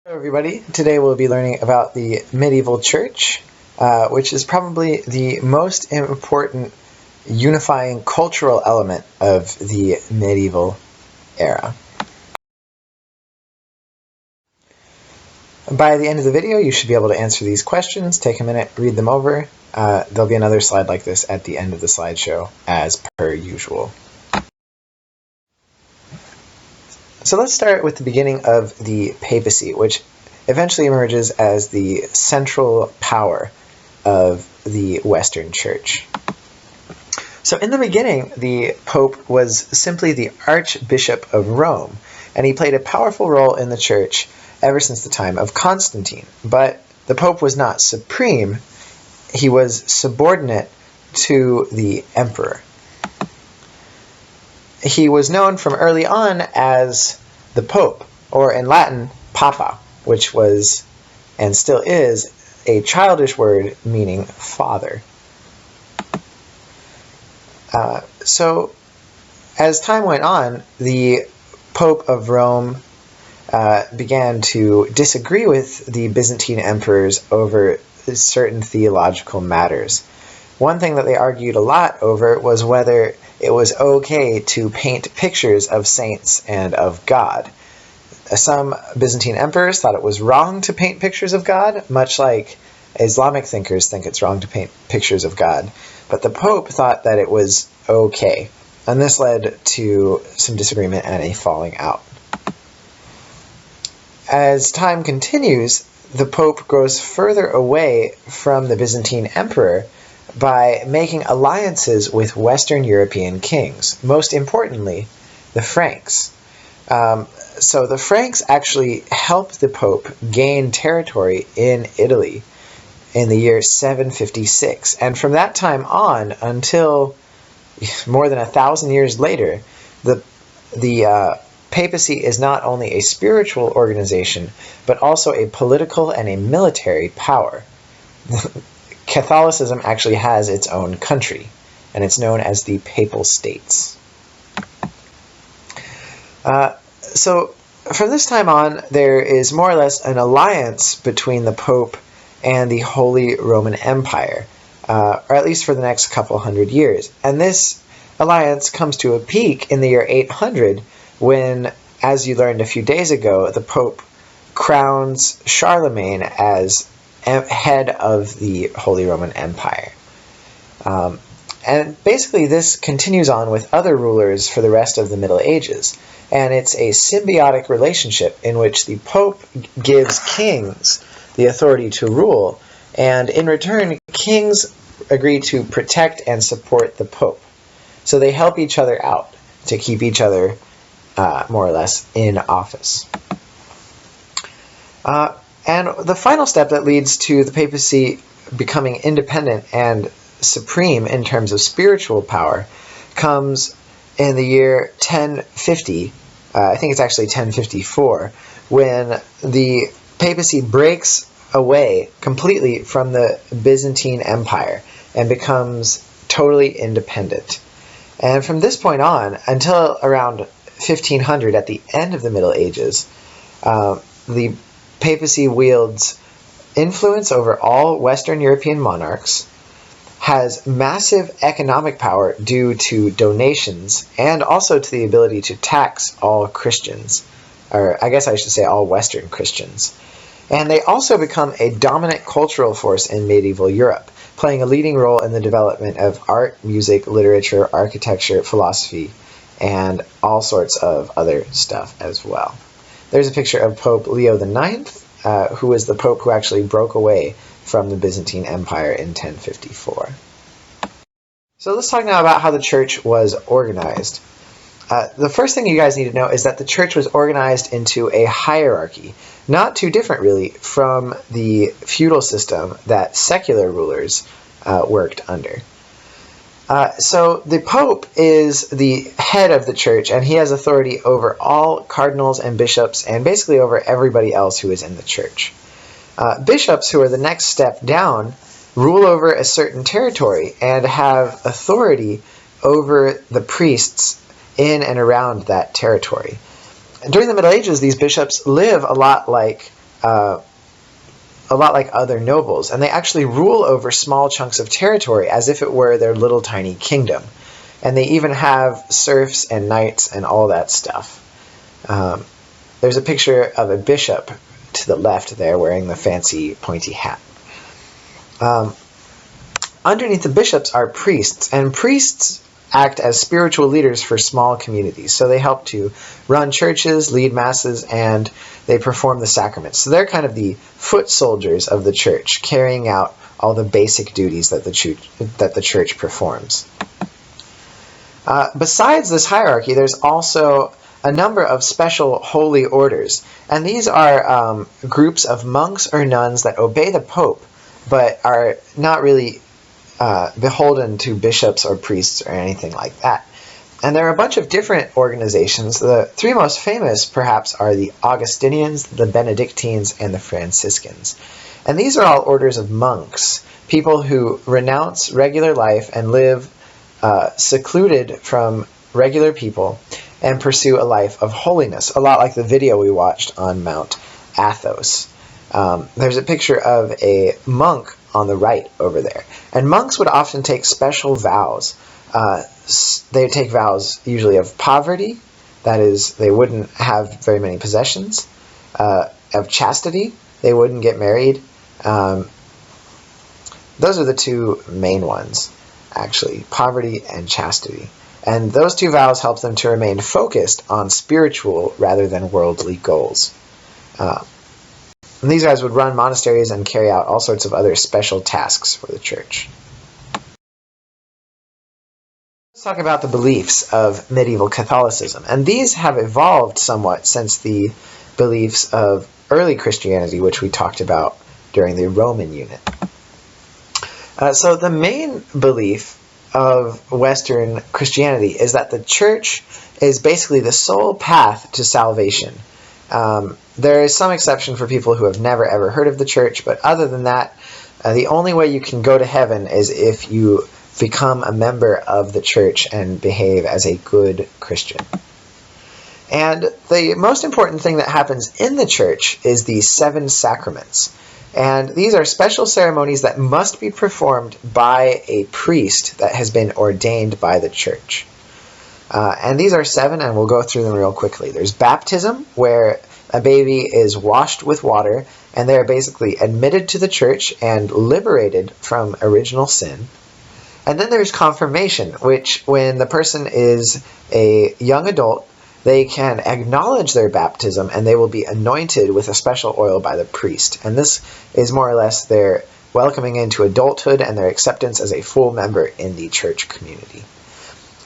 Hello everybody, today we'll be learning about the medieval church, which is probably the most important unifying cultural element of the medieval era. By the end of the video you should be able to answer these questions. Take a minute, read them over. There'll be another slide like this at the end of the slideshow as per usual. So let's start with the beginning of the papacy, which eventually emerges as the central power of the Western Church. So in the beginning, the Pope was simply the Archbishop of Rome, and he played a powerful role in the Church ever since the time of Constantine. But the Pope was not supreme, he was subordinate to the Emperor. He was known from early on as the Pope, or in Latin, Papa, which was, and still is, a childish word meaning father. So, as time went on, the Pope of Rome began to disagree with the Byzantine emperors over certain theological matters. One thing that they argued a lot over was whether it was okay to paint pictures of saints and of God. Some Byzantine emperors thought it was wrong to paint pictures of God, much like Islamic thinkers think it's wrong to paint pictures of God. But the Pope thought that it was okay, and this led to some disagreement and a falling out. As time continues, the Pope grows further away from the Byzantine emperor by making alliances with Western European kings, most importantly, the Franks. So the Franks actually helped the Pope gain territory in Italy in the year 756. And from that time on until more than 1,000 years later, the papacy is not only a spiritual organization, but also a political and a military power. Catholicism actually has its own country, and it's known as the Papal States. So from this time on, there is more or less an alliance between the Pope and the Holy Roman Empire, or at least for the next couple hundred years. And this alliance comes to a peak in the year 800 when, as you learned a few days ago, the Pope crowns Charlemagne as head of the Holy Roman Empire. And basically this continues on with other rulers for the rest of the Middle Ages. And it's a symbiotic relationship in which the Pope gives kings the authority to rule, and in return, kings agree to protect and support the Pope. So they help each other out to keep each other more or less in office. And the final step that leads to the papacy becoming independent and supreme in terms of spiritual power comes in the year 1050, I think it's actually 1054, when the papacy breaks away completely from the Byzantine Empire and becomes totally independent. And from this point on, until around 1500, at the end of the Middle Ages, the papacy wields influence over all Western European monarchs, has massive economic power due to donations, and also to the ability to tax all Christians, or I guess I should say all Western Christians. And they also become a dominant cultural force in medieval Europe, playing a leading role in the development of art, music, literature, architecture, philosophy, and all sorts of other stuff as well. There's a picture of Pope Leo IX, who was the Pope who actually broke away from the Byzantine Empire in 1054. So let's talk now about how the church was organized. The first thing you guys need to know is that the church was organized into a hierarchy, not too different really from the feudal system that secular rulers worked under. So the Pope is the head of the church, and he has authority over all cardinals and bishops, and basically over everybody else who is in the church. Bishops, who are the next step down, rule over a certain territory and have authority over the priests in and around that territory. During the Middle Ages, these bishops live a lot like a lot like other nobles, and they actually rule over small chunks of territory as if it were their little tiny kingdom. And they even have serfs and knights and all that stuff. There's a picture of a bishop to the left there wearing the fancy pointy hat. Underneath the bishops are priests, and priests act as spiritual leaders for small communities. So they help to run churches, lead masses, and they perform the sacraments. So they're kind of the foot soldiers of the church, carrying out all the basic duties that the church performs. Besides this hierarchy, there's also a number of special holy orders, and these are groups of monks or nuns that obey the Pope, but are not really beholden to bishops or priests or anything like that. And there are a bunch of different organizations. The three most famous, perhaps, are the Augustinians, the Benedictines, and the Franciscans. And these are all orders of monks, people who renounce regular life and live secluded from regular people and pursue a life of holiness, a lot like the video we watched on Mount Athos. There's a picture of a monk on the right over there. And monks would often take special vows. They would take vows usually of poverty, that is, they wouldn't have very many possessions, of chastity, they wouldn't get married. Those are the two main ones, actually, poverty and chastity. And those two vows help them to remain focused on spiritual rather than worldly goals. And these guys would run monasteries and carry out all sorts of other special tasks for the church. Let's talk about the beliefs of medieval Catholicism. And these have evolved somewhat since the beliefs of early Christianity, which we talked about during the Roman unit. So the main belief of Western Christianity is that the church is basically the sole path to salvation. There is some exception for people who have never ever heard of the church, but other than that, the only way you can go to heaven is if you become a member of the church and behave as a good Christian. And the most important thing that happens in the church is the 7 sacraments. And these are special ceremonies that must be performed by a priest that has been ordained by the church. And these are 7, and we'll go through them real quickly. There's baptism, where a baby is washed with water, and they're basically admitted to the church and liberated from original sin. And then there's confirmation, which when the person is a young adult, they can acknowledge their baptism and they will be anointed with a special oil by the priest. And this is more or less their welcoming into adulthood and their acceptance as a full member in the church community.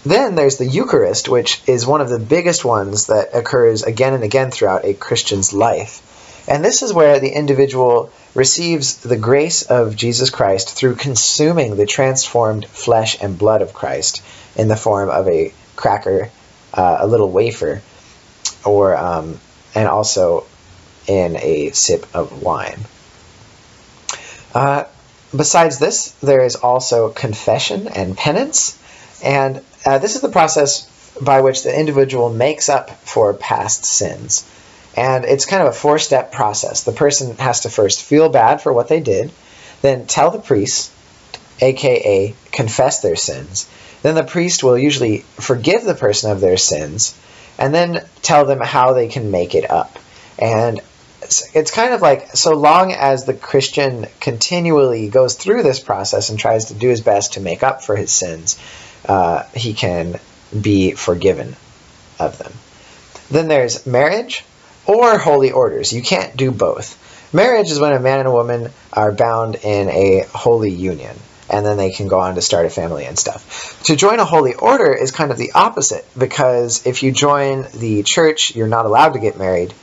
Then there's the Eucharist, which is one of the biggest ones that occurs again and again throughout a Christian's life. And this is where the individual receives the grace of Jesus Christ through consuming the transformed flesh and blood of Christ in the form of a cracker, a little wafer, or and also in a sip of wine. Besides this, there is also confession and penance, and this is the process by which the individual makes up for past sins. And it's kind of a 4-step process. The person has to first feel bad for what they did, then tell the priest, aka confess their sins. Then the priest will usually forgive the person of their sins, and then tell them how they can make it up. And it's kind of like, so long as the Christian continually goes through this process and tries to do his best to make up for his sins, he can be forgiven of them. Then there's marriage or holy orders. You can't do both. Marriage is when a man and a woman are bound in a holy union, and then they can go on to start a family and stuff. To join a holy order is kind of the opposite, because if you join the church, you're not allowed to get married,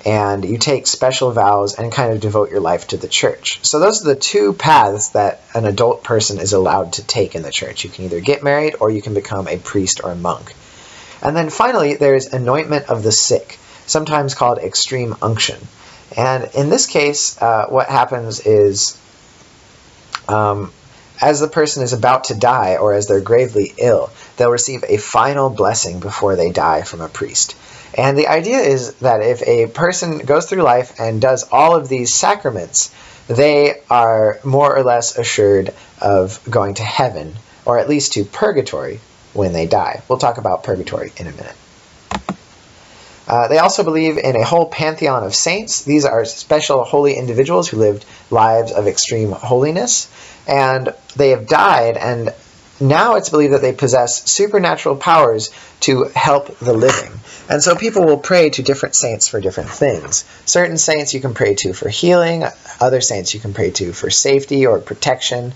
and you take special vows and kind of devote your life to the church. So those are the 2 paths that an adult person is allowed to take in the church. You can either get married or you can become a priest or a monk. And then finally, there's anointment of the sick, sometimes called extreme unction. And in this case, what happens is, as the person is about to die or as they're gravely ill, they'll receive a final blessing before they die from a priest. And the idea is that if a person goes through life and does all of these sacraments, they are more or less assured of going to heaven, or at least to purgatory when they die. We'll talk about purgatory in a minute. They also believe in a whole pantheon of saints. These are special holy individuals who lived lives of extreme holiness, and they have died, and now it's believed that they possess supernatural powers to help the living. And so people will pray to different saints for different things. Certain saints you can pray to for healing, other saints you can pray to for safety or protection.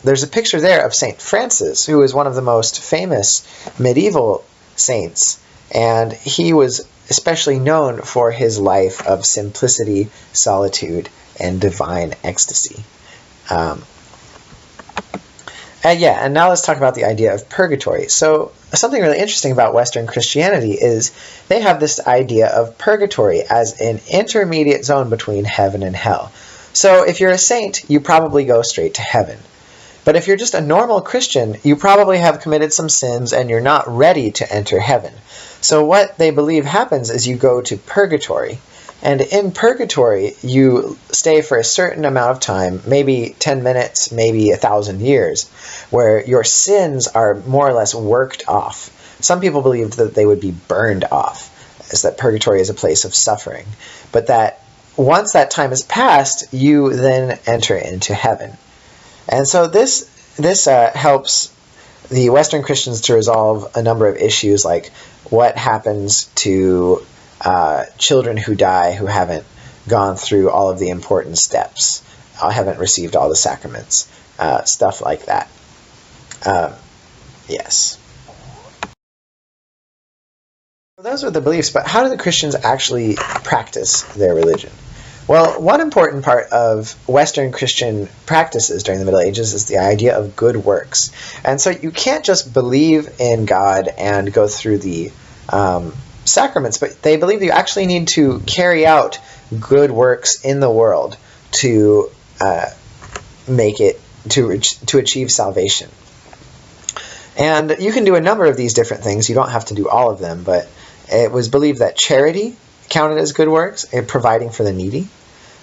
There's a picture there of St. Francis, who is one of the most famous medieval saints, and he was especially known for his life of simplicity, solitude, and divine ecstasy. And now let's talk about the idea of purgatory. So something really interesting about Western Christianity is they have this idea of purgatory as an intermediate zone between heaven and hell. So if you're a saint, you probably go straight to heaven. But if you're just a normal Christian, you probably have committed some sins and you're not ready to enter heaven. So what they believe happens is you go to purgatory. And in purgatory, you stay for a certain amount of time, maybe 10 minutes, maybe 1,000 years, where your sins are more or less worked off. Some people believe that they would be burned off, as that purgatory is a place of suffering. But that once that time is passed, you then enter into heaven. And so this helps the Western Christians to resolve a number of issues, like what happens to children who die who haven't gone through all of the important steps, haven't received all the sacraments, stuff like that. Yes. Those are the beliefs, but how do the Christians actually practice their religion? Well, one important part of Western Christian practices during the Middle Ages is the idea of good works. And so you can't just believe in God and go through the sacraments, but they believe you actually need to carry out good works in the world to make it, to achieve salvation. And you can do a number of these different things. You don't have to do all of them, but it was believed that charity counted as good works, providing for the needy,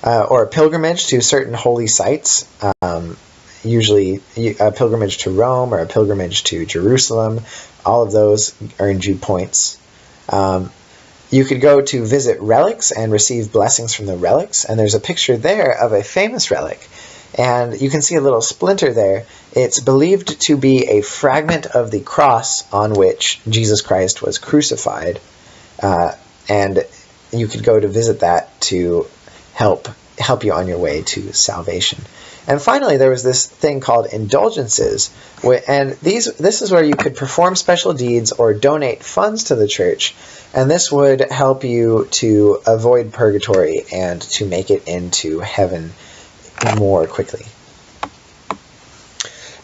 or a pilgrimage to certain holy sites, usually a pilgrimage to Rome or a pilgrimage to Jerusalem. All of those earned you points. You could go to visit relics and receive blessings from the relics, and there's a picture there of a famous relic, and you can see a little splinter there. It's believed to be a fragment of the cross on which Jesus Christ was crucified, and you could go to visit that to help you on your way to salvation. And finally, there was this thing called indulgences, and this is where you could perform special deeds or donate funds to the church, and this would help you to avoid purgatory and to make it into heaven more quickly.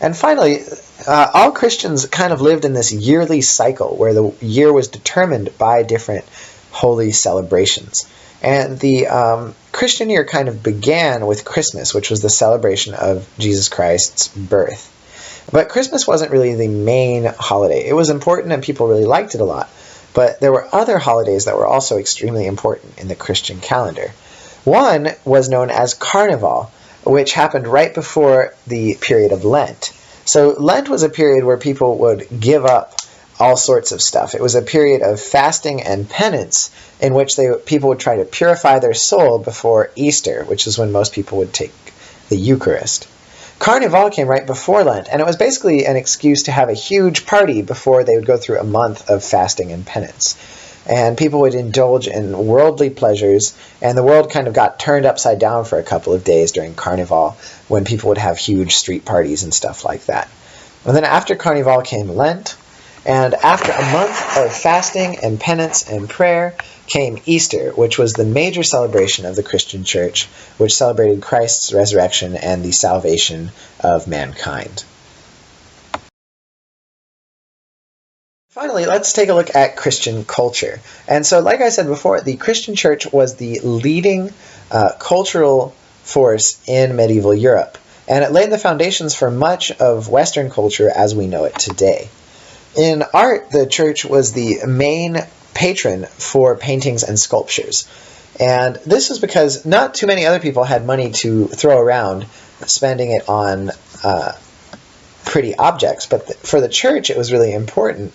And finally, all Christians kind of lived in this yearly cycle where the year was determined by different holy celebrations. And the Christian year kind of began with Christmas, which was the celebration of Jesus Christ's birth. But Christmas wasn't really the main holiday. It was important and people really liked it a lot. But there were other holidays that were also extremely important in the Christian calendar. One was known as Carnival, which happened right before the period of Lent. So Lent was a period where people would give up all sorts of stuff. It was a period of fasting and penance in which people would try to purify their soul before Easter, which is when most people would take the Eucharist. Carnival came right before Lent, and it was basically an excuse to have a huge party before they would go through a month of fasting and penance. And people would indulge in worldly pleasures, and the world kind of got turned upside down for a couple of days during Carnival, when people would have huge street parties and stuff like that. And then after Carnival came Lent, and after a month of fasting and penance and prayer came Easter, which was the major celebration of the Christian Church, which celebrated Christ's resurrection and the salvation of mankind. Finally, let's take a look at Christian culture. And so, like I said before, the Christian Church was the leading cultural force in medieval Europe, and it laid the foundations for much of Western culture as we know it today. In art, the church was the main patron for paintings and sculptures. And this was because not too many other people had money to throw around, spending it on pretty objects. But for the church, it was really important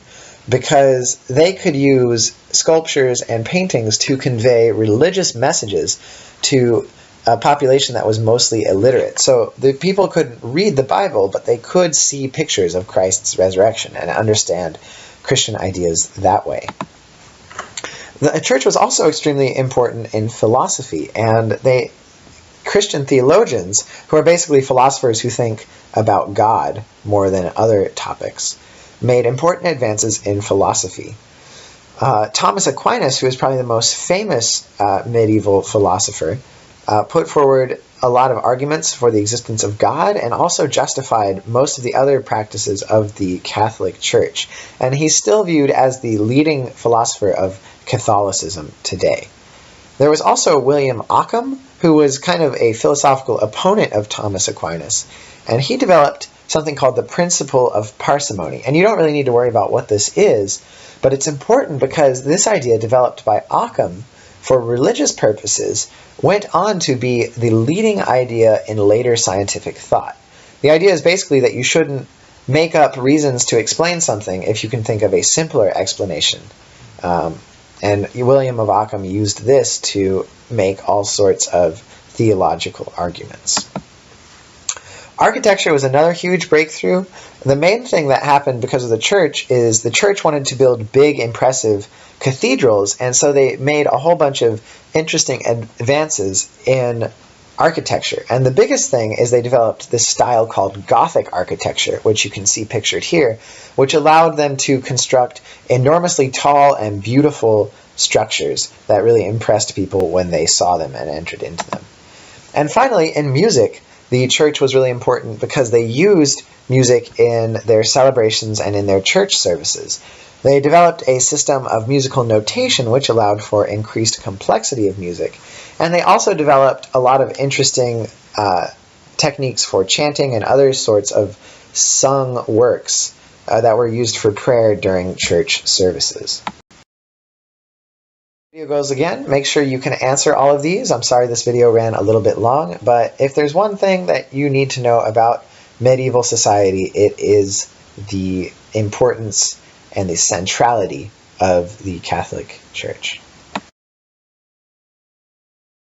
because they could use sculptures and paintings to convey religious messages to a population that was mostly illiterate. So the people couldn't read the Bible, but they could see pictures of Christ's resurrection and understand Christian ideas that way. The church was also extremely important in philosophy, and Christian theologians, who are basically philosophers who think about God more than other topics, made important advances in philosophy. Thomas Aquinas, who is probably the most famous medieval philosopher, put forward a lot of arguments for the existence of God and also justified most of the other practices of the Catholic Church. And he's still viewed as the leading philosopher of Catholicism today. There was also William Ockham, who was kind of a philosophical opponent of Thomas Aquinas, and he developed something called the principle of parsimony. And you don't really need to worry about what this is, but it's important because this idea developed by Ockham for religious purposes went on to be the leading idea in later scientific thought. The idea is basically that you shouldn't make up reasons to explain something if you can think of a simpler explanation. And William of Ockham used this to make all sorts of theological arguments. Architecture was another huge breakthrough. The main thing that happened because of the church is the church wanted to build big, impressive cathedrals, and so they made a whole bunch of interesting advances in architecture. And the biggest thing is they developed this style called Gothic architecture, which you can see pictured here, which allowed them to construct enormously tall and beautiful structures that really impressed people when they saw them and entered into them. And finally, in music, the church was really important because they used music in their celebrations and in their church services. They developed a system of musical notation which allowed for increased complexity of music. And they also developed a lot of interesting techniques for chanting and other sorts of sung works that were used for prayer during church services. Video goes again. Make sure you can answer all of these. I'm sorry this video ran a little bit long, but if there's one thing that you need to know about medieval society, it is the importance and the centrality of the Catholic Church.